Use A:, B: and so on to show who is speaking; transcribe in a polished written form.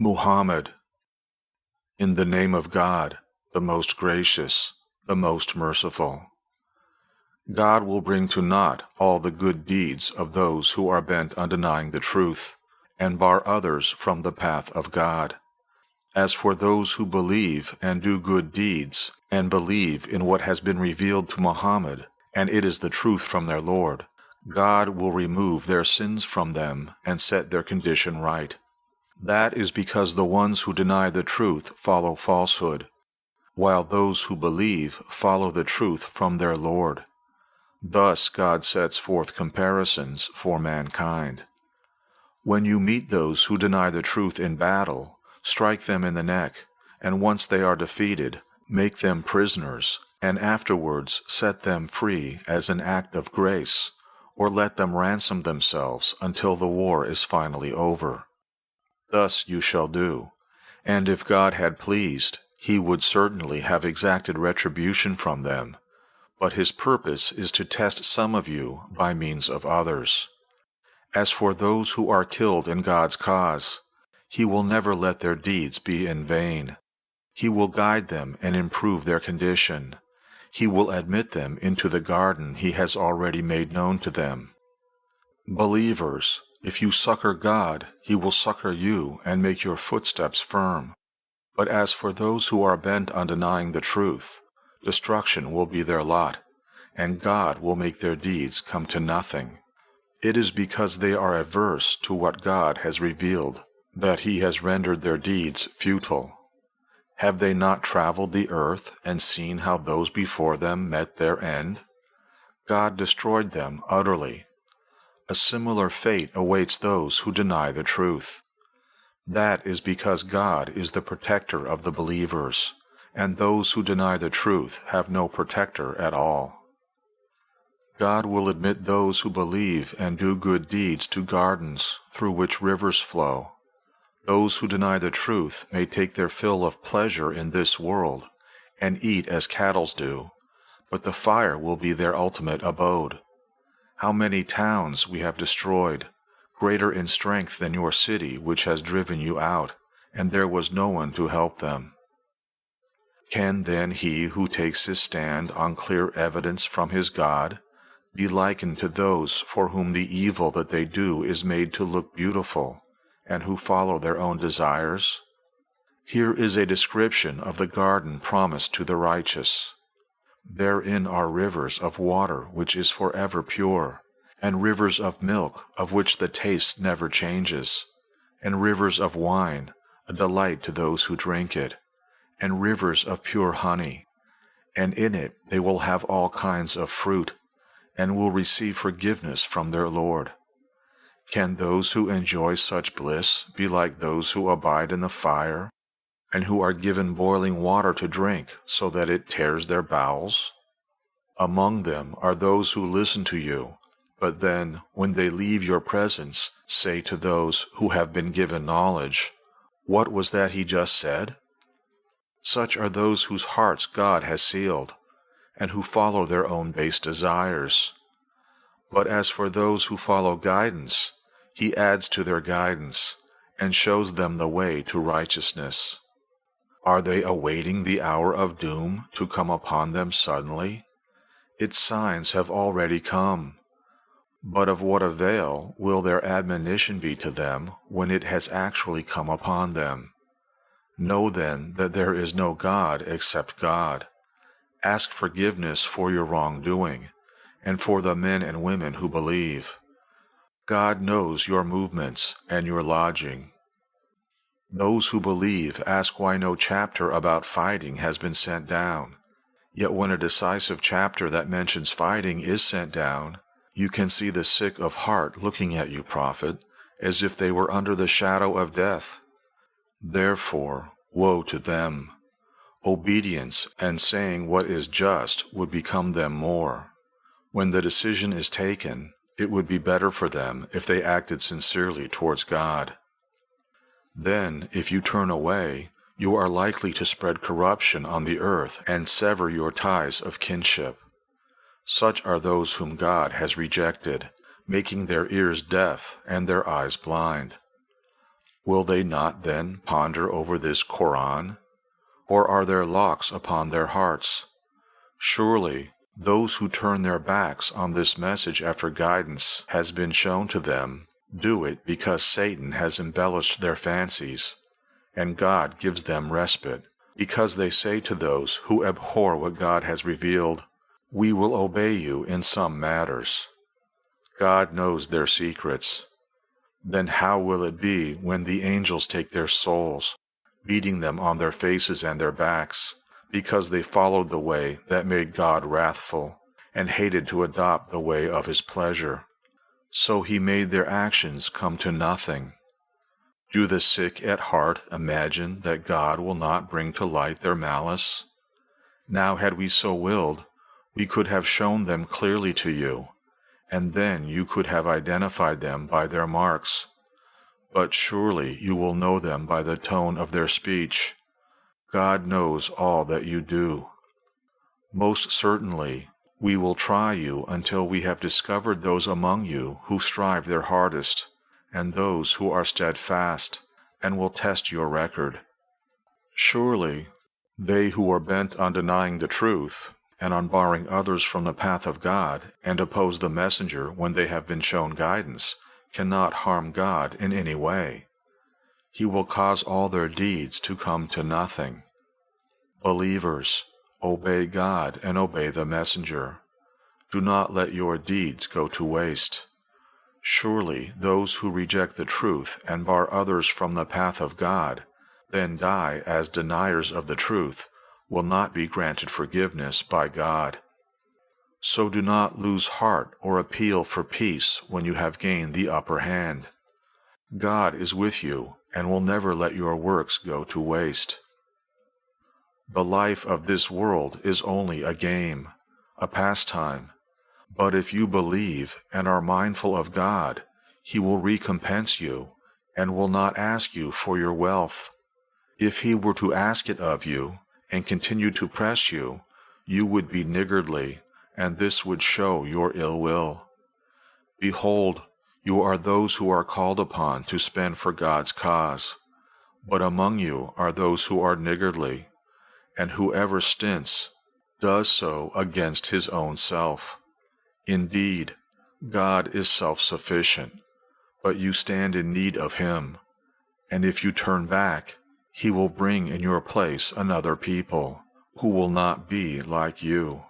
A: Muhammad, in the name of God, the most gracious, the most merciful. God will bring to naught all the good deeds of those who are bent on denying the truth, and bar others from the path of God. As for those who believe and do good deeds, and believe in what has been revealed to Muhammad, and it is the truth from their Lord, God will remove their sins from them and set their condition right. That is because the ones who deny the truth follow falsehood, while those who believe follow the truth from their Lord. Thus God sets forth comparisons for mankind. When you meet those who deny the truth in battle, strike them in the neck, and once they are defeated, make them prisoners, and afterwards set them free as an act of grace, or let them ransom themselves until the war is finally over. Thus you shall do, and if God had pleased, he would certainly have exacted retribution from them, but his purpose is to test some of you by means of others. As for those who are killed in God's cause, he will never let their deeds be in vain. He will guide them and improve their condition. He will admit them into the garden he has already made known to them. Believers, if you succor God, he will succor you and make your footsteps firm. But as for those who are bent on denying the truth, destruction will be their lot, and God will make their deeds come to nothing. It is because they are averse to what God has revealed that he has rendered their deeds futile. Have they not traveled the earth and seen how those before them met their end? God destroyed them utterly. A similar fate awaits those who deny the truth. That is because God is the protector of the believers, and those who deny the truth have no protector at all. God will admit those who believe and do good deeds to gardens through which rivers flow. Those who deny the truth may take their fill of pleasure in this world and eat as cattle do, but the fire will be their ultimate abode. How many towns we have destroyed, greater in strength than your city which has driven you out, and there was no one to help them. Can then he who takes his stand on clear evidence from his God be likened to those for whom the evil that they do is made to look beautiful, and who follow their own desires? Here is a description of the garden promised to the righteous. Therein are rivers of water which is forever pure, and rivers of milk of which the taste never changes, and rivers of wine, a delight to those who drink it, and rivers of pure honey, and in it they will have all kinds of fruit, and will receive forgiveness from their Lord. Can those who enjoy such bliss be like those who abide in the fire, and who are given boiling water to drink so that it tears their bowels? Among them are those who listen to you, but then, when they leave your presence, say to those who have been given knowledge, "What was that he just said?" Such are those whose hearts God has sealed, and who follow their own base desires. But as for those who follow guidance, he adds to their guidance, and shows them the way to righteousness. Are they awaiting the hour of doom to come upon them suddenly? Its signs have already come. But of what avail will their admonition be to them when it has actually come upon them? Know then that there is no God except God. Ask forgiveness for your wrongdoing, and for the men and women who believe. God knows your movements and your lodging. Those who believe ask why no chapter about fighting has been sent down. Yet when a decisive chapter that mentions fighting is sent down, you can see the sick of heart looking at you, prophet, as if they were under the shadow of death. Therefore, woe to them. Obedience and saying what is just would become them more. When the decision is taken, it would be better for them if they acted sincerely towards God. Then, if you turn away, you are likely to spread corruption on the earth and sever your ties of kinship. Such are those whom God has rejected, making their ears deaf and their eyes blind. Will they not then ponder over this Koran? Or are there locks upon their hearts? Surely, those who turn their backs on this message after guidance has been shown to them do it because Satan has embellished their fancies, and God gives them respite, because they say to those who abhor what God has revealed, "We will obey you in some matters." God knows their secrets. Then how will it be when the angels take their souls, beating them on their faces and their backs, because they followed the way that made God wrathful, and hated to adopt the way of his pleasure? So he made their actions come to nothing. Do the sick at heart imagine that God will not bring to light their malice? Now had we so willed, we could have shown them clearly to you, and then you could have identified them by their marks. But surely you will know them by the tone of their speech. God knows all that you do. Most certainly, we will try you until we have discovered those among you who strive their hardest, and those who are steadfast, and will test your record. Surely, they who are bent on denying the truth, and on barring others from the path of God, and oppose the messenger when they have been shown guidance, cannot harm God in any way. He will cause all their deeds to come to nothing. Believers, obey God and obey the messenger. Do not let your deeds go to waste. Surely those who reject the truth and bar others from the path of God, then die as deniers of the truth, will not be granted forgiveness by God. So do not lose heart or appeal for peace when you have gained the upper hand. God is with you and will never let your works go to waste. The life of this world is only a game, a pastime. But if you believe and are mindful of God, he will recompense you and will not ask you for your wealth. If he were to ask it of you and continue to press you, you would be niggardly, and this would show your ill will. Behold, you are those who are called upon to spend for God's cause. But among you are those who are niggardly, and whoever stints does so against his own self. Indeed, God is self-sufficient, but you stand in need of him, and if you turn back, he will bring in your place another people, who will not be like you.